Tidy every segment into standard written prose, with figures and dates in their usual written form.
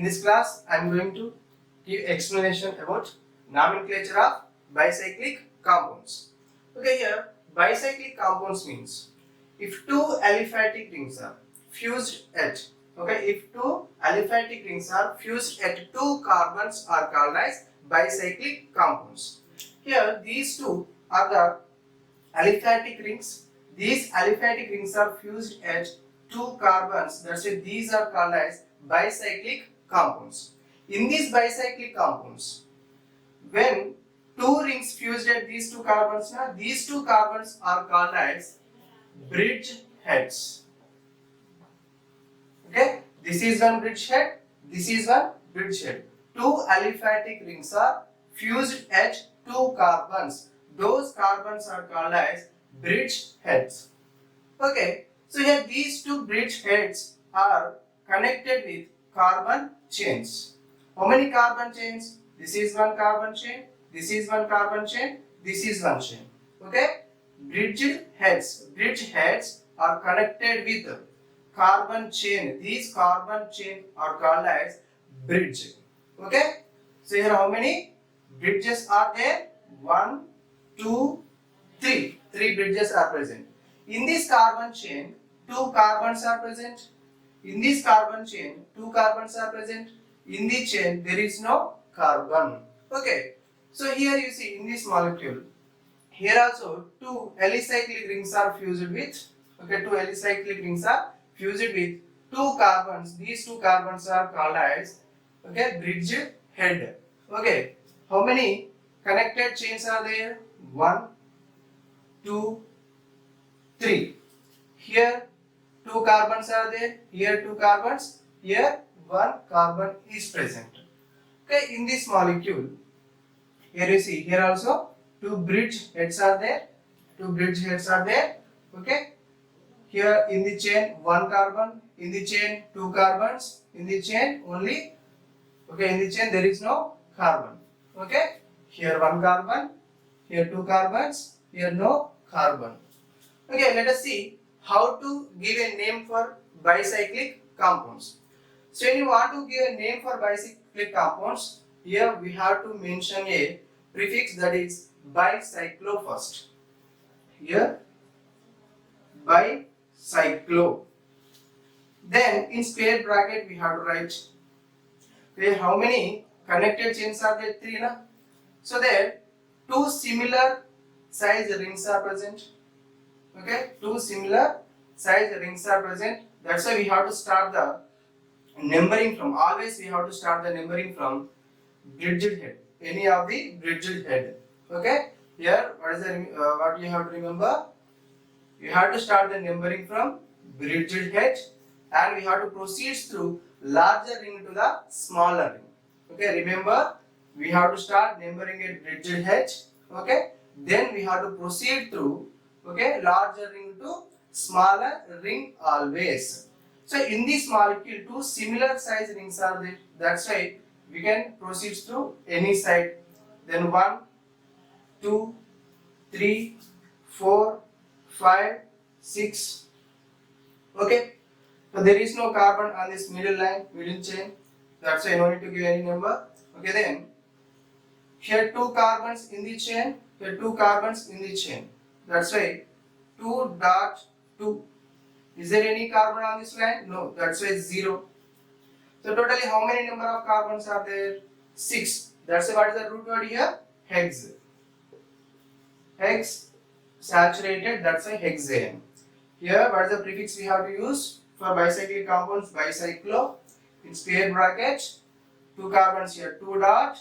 In this class, I am going to give explanation about nomenclature of bicyclic compounds. Okay, here bicyclic compounds means if two aliphatic rings are fused at if two aliphatic rings are fused at two carbons are called as bicyclic compounds. Here these two are the aliphatic rings. These aliphatic rings are fused at two carbons. That's why these are called as bicyclic compounds. In these bicyclic compounds, when two rings fused at these two carbons, these two carbons are called as bridge heads. Okay, this is one bridge head, this is one bridge head. Two aliphatic rings are fused at two carbons. Those carbons are called as bridge heads. Okay, so here these two bridge heads are connected with carbon chains. How many carbon chains? This is one carbon chain, this is one carbon chain, this is one chain. Okay, bridge heads are connected with carbon chain. These carbon chain are called as bridge. Okay, so here how many bridges are there? 1, 2, 3. 3 bridges are present. In this carbon chain, 2 carbons are present. In this carbon chain, 2 carbons are present. In the chain, there is no carbon. Okay, so here you see in this molecule, here also 2 alicyclic rings are fused with. Okay, 2 alicyclic rings are fused with 2 carbons. These 2 carbons are called as bridge head. Okay, how many connected chains are there? 1, 2, 3. Here 2 carbons are there, here 2 carbons, here 1 carbon is present. Okay, in this molecule, here you see, here also 2 bridge heads are there, 2 bridge heads are there. Okay, here in the chain 1 carbon, in the chain 2 carbons, in the chain only, in the chain there is no carbon. Okay, here 1 carbon, here 2 carbons, here no carbon. Okay, let us see how to give a name for bicyclic compounds. So when you want to give a name for bicyclic compounds, here we have to mention a prefix, that is bicyclo first. Here bicyclo. Then in square bracket we have to write. Okay, how many connected chains are there? 3 na? So there 2 similar size rings are present. Okay, 2 similar size rings are present. That's why we have to start the numbering from. Always we have to start the numbering from bridged head. Any of the bridged head. Okay. Here, what is the what you have to remember? You have to start the numbering from bridged head, and we have to proceed through larger ring to the smaller ring. Okay. Remember, we have to start numbering at bridged head. Okay. Then we have to proceed through larger ring to smaller ring always. So in this molecule 2 similar size rings are there. That's why we can proceed through any side. Then 1, 2, 3, 4, 5, 6. Okay. So there is no carbon on this middle line, middle chain. That's why I don't need to give any number. Okay, then here 2 carbons in the chain, here 2 carbons in the chain. That's why 2.2. Is there any carbon on this line? No, that's why 0. So totally how many number of carbons are there? 6. That's why what is the root word here? Hex. Hex saturated, that's why hexane. Here what is the prefix we have to use for bicyclic compounds? Bicyclo. In square bracket, 2 carbons here, 2 dot,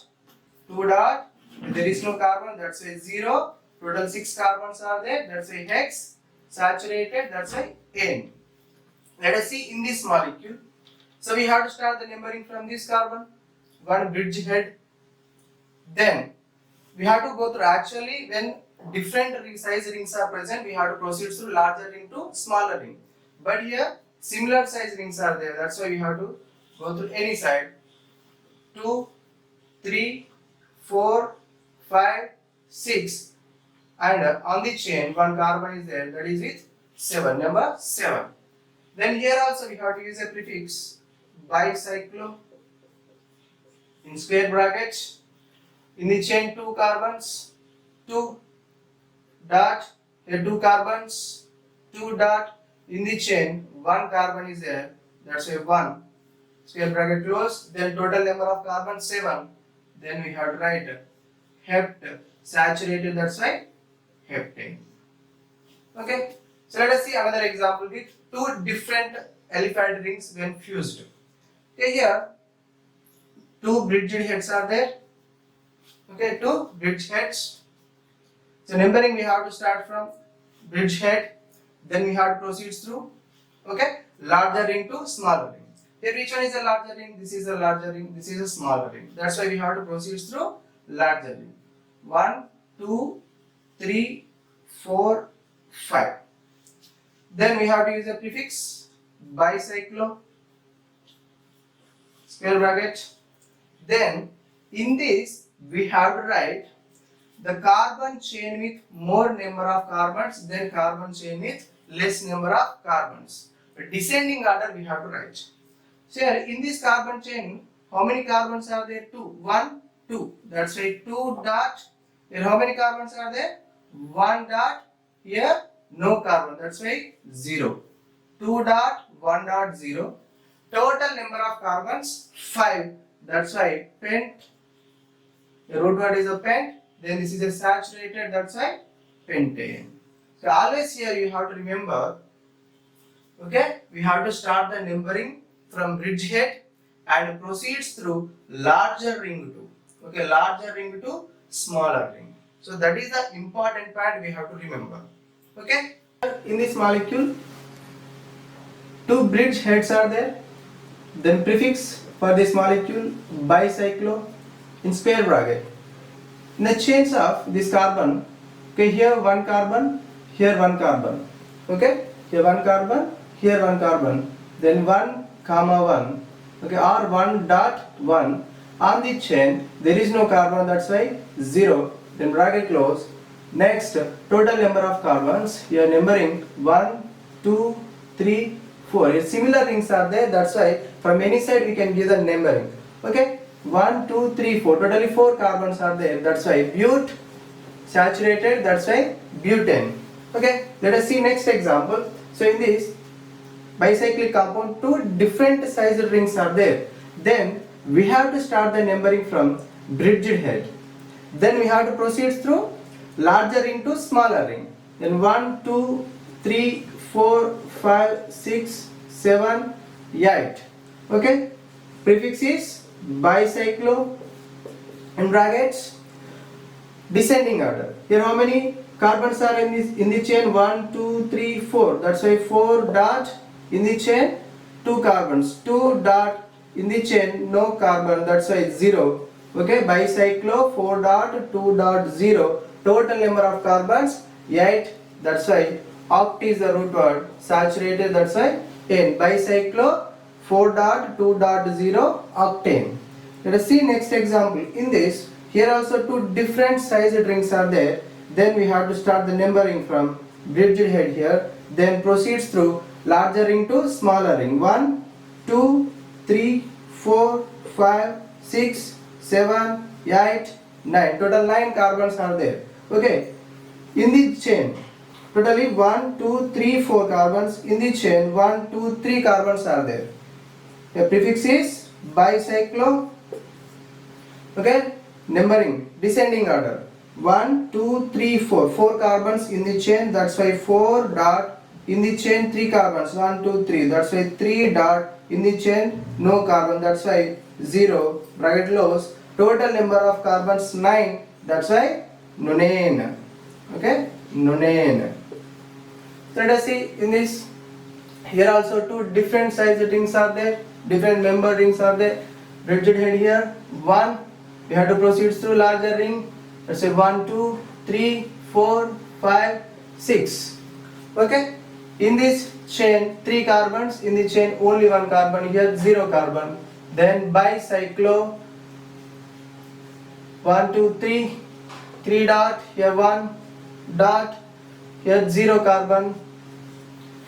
2 dot. There is no carbon, that's why 0. Total 6 carbons are there, that's why hex saturated, that's why N. Let us see in this molecule. So we have to start the numbering from this carbon, 1 bridge head. Then we have to go through, actually when different size rings are present, we have to proceed through larger ring to smaller ring. But here similar size rings are there, that's why we have to go through any side. 2, 3, 4, 5, 6. And on the chain 1 carbon is there, that is with 7, number 7. Then here also we have to use a prefix bicyclo. in square bracket. In the chain 2 carbons, 2 dot, here 2 carbons, 2 dot, in the chain 1 carbon is there, that's a 1, square bracket close, then total number of carbons 7, then we have to write hept, saturated, that's why heptane. Okay, so let us see another example with two different aliphatic rings when fused. Okay, here two bridged heads are there. Okay, two bridge heads. So numbering we have to start from bridge head, then we have to proceed through, okay, larger ring to smaller ring. Here which one is a larger ring? This is a larger ring, this is a smaller ring. That's why we have to proceed through larger ring. 1, 2, 3, 4, 5. Then we have to use a prefix bicyclo, square bracket. Then in this we have to write the carbon chain with more number of carbons than carbon chain with less number of carbons. The descending order we have to write. So here in this carbon chain, how many carbons are there? 2. 1, 2. That's why 2 dot. Here how many carbons are there? 1 dot. Here no carbon. That's why 0. 2 dot, 1 dot, 0. Total number of carbons 5. That's why pent. The root word is a pent. Then this is a saturated. That's why pentane. So always here you have to remember. Okay, we have to start the numbering from bridgehead and proceeds through larger ring to, okay, larger ring to smaller ring. So that is the important part we have to remember. Okay, in this molecule, two bridge heads are there. Then prefix for this molecule bicyclo in square bracket. In the chains of this carbon, okay, here one carbon, here one carbon, okay, here one carbon, here one carbon, then 1 comma 1, okay, or 1 dot 1. On the chain there is no carbon, that's why 0, then bracket close. Next, total number of carbons, here numbering 1, 2, 3, 4. Here similar rings are there, that's why from any side we can give the numbering. Okay, 1, 2, 3, 4. Totally 4 carbons are there, that's why but, saturated, that's why butane. Okay, let us see next example. So in this bicyclic compound, two different sized rings are there. Then we have to start the numbering from bridged head. Then we have to proceed through larger ring to smaller ring. Then 1, 2, 3, 4, 5, 6, 7, 8. Okay, prefix is bicyclo in brackets. Descending order. Here how many carbons are in the chain? 1, 2, 3, 4. That's why 4 dot in the chain 2 carbons. 2 dot in the chain no carbon. That's why 0. Okay, bicyclo 4 dot 2 dot 0. Total number of carbons 8. That's why oct is the root word. Saturated. That's why N. Bicyclo 4 dot 2 dot 0 octane. Let us see next example. In this, here also two different sized rings are there. Then we have to start the numbering from bridged head here. Then proceeds through larger ring to smaller ring. 1, 2, 3, 4, 5, 6, 7, 8, 9. Total 9 carbons are there. Okay. In the chain, totally 1, 2, 3, 4 carbons. In the chain, 1, 2, 3 carbons are there. The prefix is bicyclo. Okay. Numbering, descending order. 1, 2, 3, 4. 4 carbons in the chain. That's why 4 dot in the chain 3 carbons. 1, 2, 3. That's why 3 dot in the chain no carbon. That's why 0. Bracket close. Total number of carbons 9. That's why nonane. Okay, nonane. So let us see in this. Here also two different sized rings are there. Different member rings are there. Bridged head here. 1. We have to proceed through larger ring. Let's say 1, 2, 3, 4, 5, 6. Okay. In this chain 3 carbons. In the chain only 1 carbon. Here 0 carbon. Then bicyclo 1, 2, 3. 3 dot. Here 1 dot. Here 0 carbon.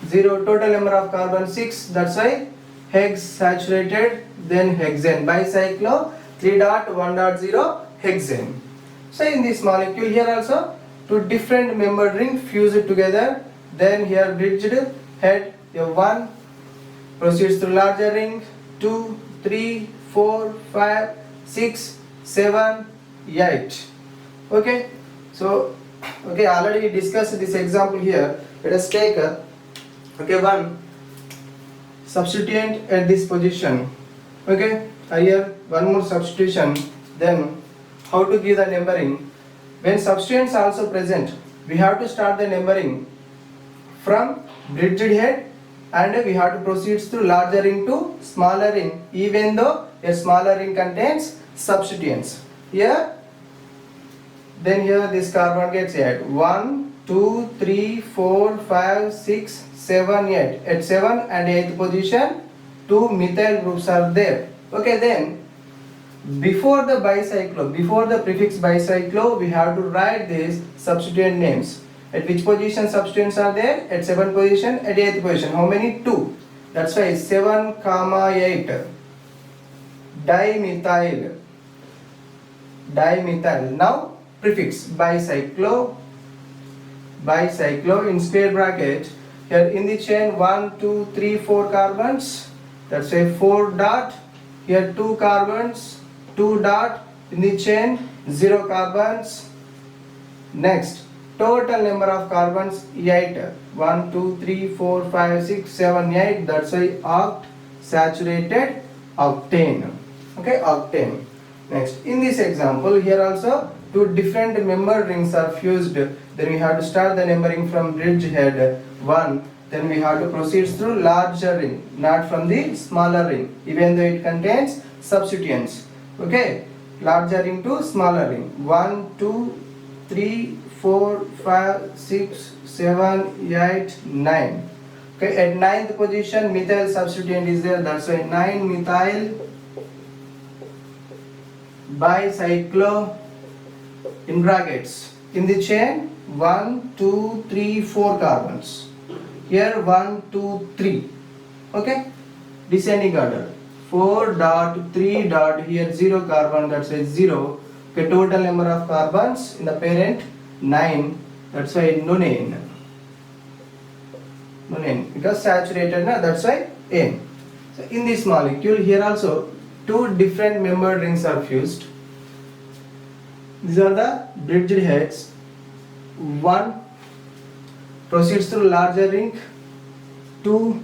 0. Total number of carbon 6. That's why hex saturated. Then hexane. Bicyclo 3.1.0 hexane. So in this molecule here also two different membered ring fused together. Then here bridged head, the 1 proceeds to larger ring, 2, 3, 4, 5, 6, 7, 8. Okay, so already we discussed this example here. Let us take one substituent at this position. Okay, here one more substitution. Then how to give the numbering? When substituents are also present, we have to start the numbering from bridged head, and we have to proceed to larger ring to smaller ring, even though a smaller ring contains substituents. Here, then here this carbon gets added. 1, 2, 3, 4, 5, 6, 7, 8. At 7 and 8th position, 2 methyl groups are there. Okay, then before the prefix bicyclo, we have to write these substituent names. At which position substituents are there? At 7th position, at 8th position. How many? 2. That's why 7, 8. Dimethyl. Now prefix bicyclo in square bracket. Here in the chain 1, 2, 3, 4 carbons. That's why 4 dot. Here 2 carbons, 2 dot. In the chain 0 carbons. Next, total number of carbons 8. 1, 2, 3, 4, 5, 6, 7, 8. That's why oct, saturated octane. Okay, octane. Next, in this example, here also two different membered rings are fused. Then we have to start the numbering from bridge head 1. Then we have to proceed through larger ring, not from the smaller ring, even though it contains substituents. Okay, larger ring to smaller ring. 1, 2, 3, 4, 5, 6, 7, 8, 9. Okay, at 9th position, methyl substituent is there. That's why 9 methyl bicyclo in brackets. In the chain 1, 2, 3, 4 carbons. Here 1, 2, 3. Okay, descending order. 4 dot 3 dot, here 0 carbon, that's why 0. Okay, total number of carbons in the parent 9. That's why nonane. Because saturated, that's why N. So in this molecule here also two different membered rings are fused. These are the bridged heads. 1 proceeds through larger ring, 2,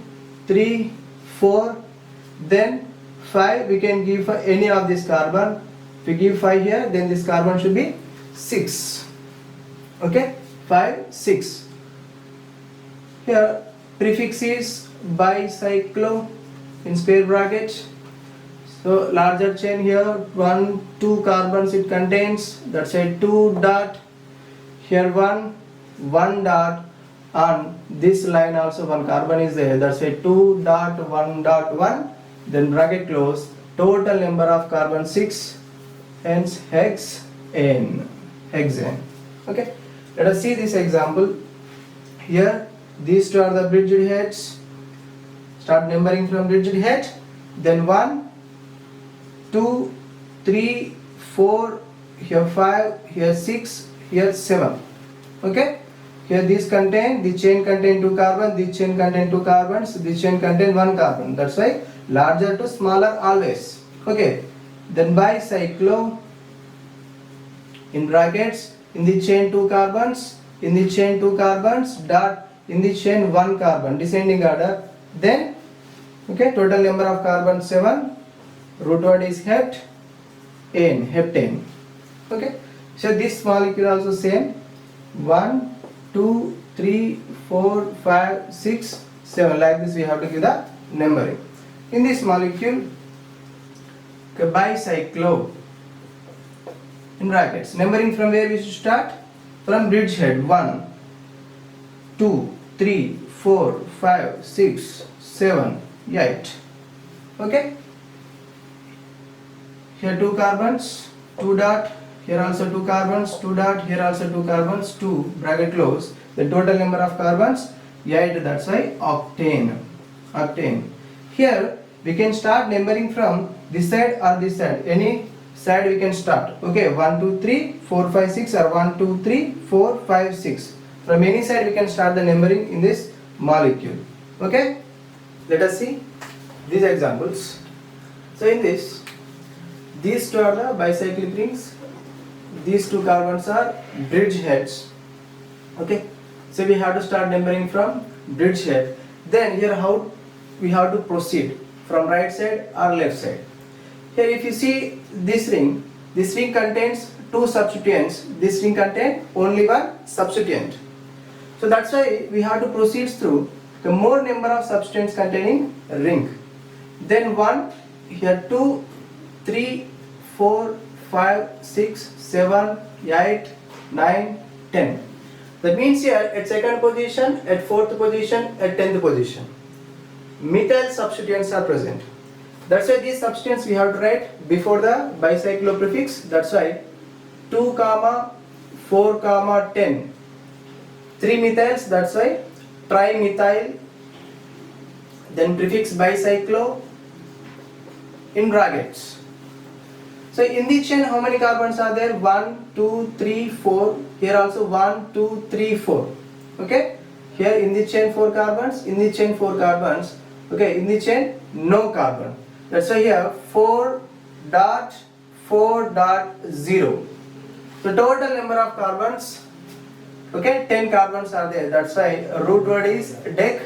3, 4, then 5 we can give for any of this carbon. If we give 5 here, then this carbon should be 6. Okay, 5, 6. Here prefix is bicyclo in square bracket. So larger chain here 1, 2 carbons it contains. That's a 2 dot. Here 1 dot. On this line also 1 carbon is there. That's a 2 dot 1 dot 1. Then bracket close. Total number of carbon 6. Hence hexane. Okay. Let us see this example. Here these two are the bridged heads. Start numbering from bridged head. Then 1, 2, 3, 4. Here 5. Here 6. Here 7. Okay. Here this contain, the chain contain 2 carbons, this chain contain 2 carbons, this chain contain 1 carbon. That's why larger to smaller always. Okay. Then bicyclo in brackets, in the chain 2 carbons, in the chain 2 carbons, dot, in the chain 1 carbon, descending order. Then, okay, total number of carbons 7. Root word is heptane. Okay. So this molecule also same. 1, 2, 3, 4, 5, 6, 7. Like this we have to give the numbering. In this molecule, bicyclo in brackets. Numbering from where we should start? From bridge head. 1, 2, 3, 4, 5, 6, 7, 8. Okay. Here 2 carbons, 2 dot. Here also 2 carbons, 2 dot. Here also 2 carbons, 2 bracket close. The total number of carbons 8. That's why octane. Here we can start numbering from this side or this side. Any side we can start. Okay, 1 2 3 4 5 6 or 1 2 3 4 5 6. From any side we can start the numbering in this molecule. Okay, let us see these examples. So in this, these two are the bicyclic rings, these two carbons are bridge heads. Okay, so we have to start numbering from bridge head. Then here how we have to proceed, from right side or left side. Here if you see this ring contains two substituents, this ring contains only one substituent. So that's why we have to proceed through the more number of substituents containing ring. Then 1, here 2, 3, 4, 5, 6, 7, 8, 9, 10. That means here at second position, at fourth position, at 10th position, methyl substituents are present. That's why these substituents we have to write before the bicyclo prefix. That's why 2, 4, 10. 3 methyls, that's why trimethyl, then prefix bicyclo in brackets. So in the chain how many carbons are there? 1, 2, 3, 4. Here also 1, 2, 3, 4. Okay. Here in the chain 4 carbons, in the chain 4 carbons. Okay, in the chain no carbon. That's why here 4.4.0. So total number of carbons, okay, 10 carbons are there. That's why root word is dec,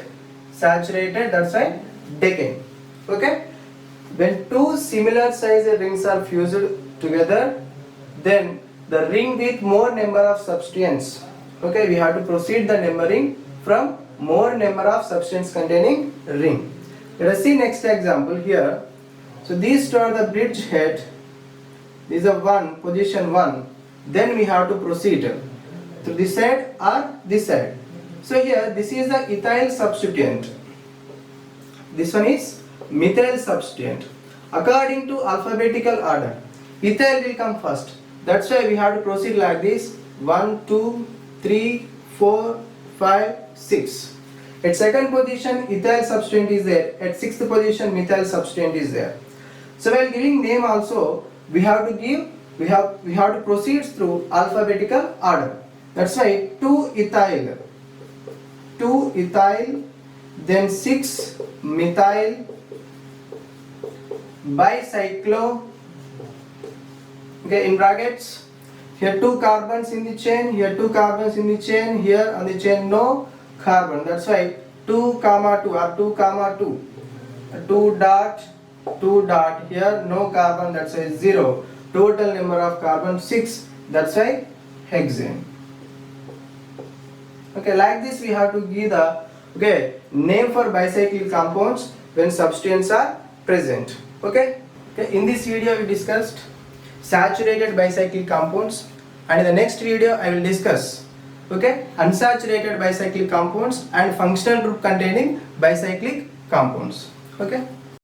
saturated, that's why decane. Okay. When two similar size rings are fused together, then the ring with more number of substituents, okay, we have to proceed the numbering from more number of substituents containing ring. Let us see next example here. So these two are the bridge head. These are position 1. Then we have to proceed to this side or this side. So here this is the ethyl substituent. This one is methyl substituent. According to alphabetical order, ethyl will come first. That's why we have to proceed like this: 1, 2, 3, 4, 5, 6. At second position, ethyl substituent is there. At sixth position, methyl substituent is there. So while giving name also, we have to proceed through alphabetical order. That's why 2 ethyl, then 6 methyl bicyclo. Okay, in brackets, here 2 carbons in the chain, here 2 carbons in the chain, here on the chain no carbon. That's why 2, 2 or 2, 2 dot, here no carbon, that's why 0. Total number of carbon 6, that's why hexane. Okay, like this we have to give the name for bicyclic compounds when substituents are present. Okay, in this video we discussed saturated bicyclic compounds, and in the next video I will discuss unsaturated bicyclic compounds and functional group containing bicyclic compounds. Okay.